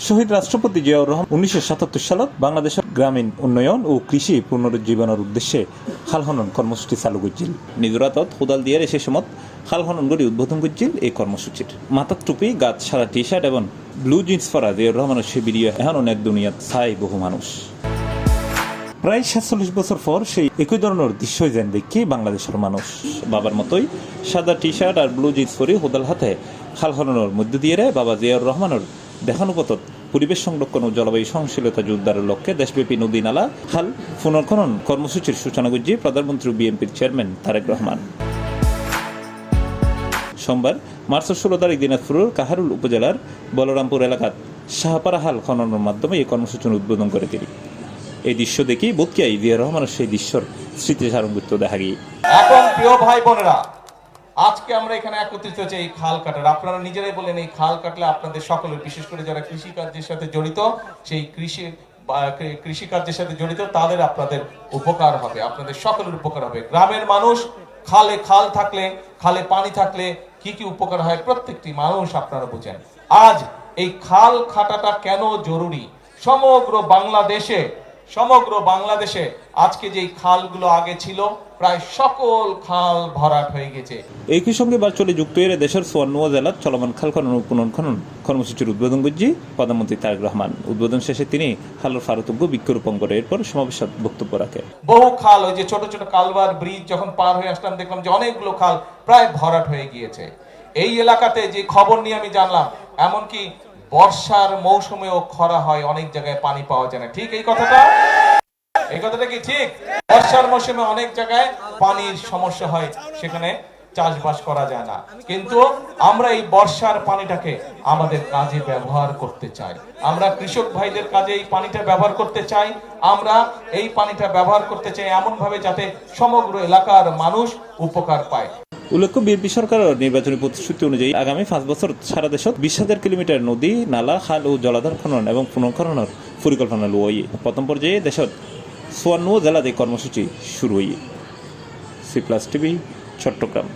শহীদ রাষ্ট্রপতি জিয়াউর রহমান 1977 সালত বাংলাদেশের গ্রামীণ উন্নয়ন ও কৃষি পুনরুজ্জীবনের উদ্দেশ্যে খাল খনন কর্মসূচি চালু করছিল। নিজরাতত কোদাল দিয়ে সে সময় খাল খনন করে উদ্বোধন করছিল এই কর্মসূচির। মাথার টুপি, গাছ সারা টি শার্ট এবং ব্লু জিন্স পরা জিয়াউর রহমানের সে ভিডিও এখন অনেক দুনিয়াত চাই বহু মানুষ। প্রায় 47 বছর পর সেই একই ধরনের দৃশ্যই যেন দেখি বাংলাদেশের মানুষ। বাবার মতোই সাদা টি শার্ট আর ব্লু জিন্স পরে হোদাল হাতে খাল খননের মধ্য দিয়ে বাবা জিয়াউর রহমানের দেখানো পথত পরিবেশ সংরক্ষণ ও জলবায়ু সহনশীলতা জোরদারের লক্ষ্যে দেশব্যাপী নদী নালা খাল পুনর্খনন কর্মসূচির সূচনা করছে প্রধানমন্ত্রী বিএনপির চেয়ারম্যান তারেক রহমান। সোমবার মার্চের 16 তারিখ দিনাজপুরের কাহারুল উপজেলার বলরামপুর এলাকার শাহপাড়া খাল খননের মাধ্যমে এই কর্মসূচির উদ্বোধন করে তিনি। এই দৃশ্য দেখি বোধকিয়াই জিয়া রহমানের সেই দৃশ্যর স্মৃতিচারণগুত্ব দেখা গিয়ে। এখন প্রিয় ভাই বোনেরা, আজকে আমরা এখানে একত্রিত হয়েছি এই খাল কাটার। আপনারা নিজেরাই বলেন এই খাল কাটলে আপনাদের সকলের, বিশেষ করে যারা কৃষিকার্যের সাথে জড়িত, সেই কৃষিকার্যের সাথে জড়িত তাদের আপনাদের উপকার হবে, আপনাদের সকলের উপকার হবে। গ্রামের মানুষ খাল থাকলে, খালে পানি থাকলে কি কি উপকার হয় প্রত্যেকটি মানুষ আপনারা বুঝেন। আজ এই খাল কাটাটা কেন জরুরি? সমগ্র বাংলাদেশে আজকে যে খালগুলো আগে ছিল প্রায় সকল খাল ভরাট হয়ে গেছে। একই সঙ্গে ভার্চুয়ালি যুক্ত হয়ে দেশের 54 জেলার চলমান খাল খনন ও পুনর্খনন কর্মসূচির উদ্বোধন করছে প্রধানমন্ত্রী তারেক রহমান। উদ্বোধন শেষে তিনি খালের ফারতজ্ঞ বৃক্ষরোপণ করে এরপর সমাবেশে বক্তব্য রাখে। বহু খাল, ওই যে ছোট ছোট কালভার ব্রিজ যখন পার হয়ে আসলাম দেখলাম যে অনেকগুলো খাল প্রায় ভরাট হয়ে গিয়েছে। এই এলাকাতে যে খবর নিয়ে আমি জানলাম, এমনকি বর্ষার মৌসুমেও খরা হয়, অনেক জায়গায় পানি পাওয়া যায় না। ঠিক এই কথাটা কি ঠিক? বর্ষার মৌসুমে অনেক জায়গায় পানির সমস্যা হয়, সেখানে চাষবাস করা যায় না। কিন্তু আমরা এই বর্ষার পানিটাকে আমাদের কাজে ব্যবহার করতে চাই। আমরা কৃষক ভাইদের কাজে এই পানিটা ব্যবহার করতে চাই। আমরা এই পানিটা ব্যবহার করতে চাই এমন ভাবে যাতে সমগ্র এলাকার মানুষ উপকার পায়। উল্লেখ্য, বিএনপি সরকারের নির্বাচনী প্রতিশ্রুতি অনুযায়ী আগামী 5 বছর সারা দেশত 20,000 কিলোমিটার নদী নালা খাল ও জলাধার খনন এবং পুনর্খননের পরিকল্পনা লই। প্রথম পর্যায়ে দেশত 54 জেলাতে কর্মসূচি শুরু হই। C+ TV, Chittagong.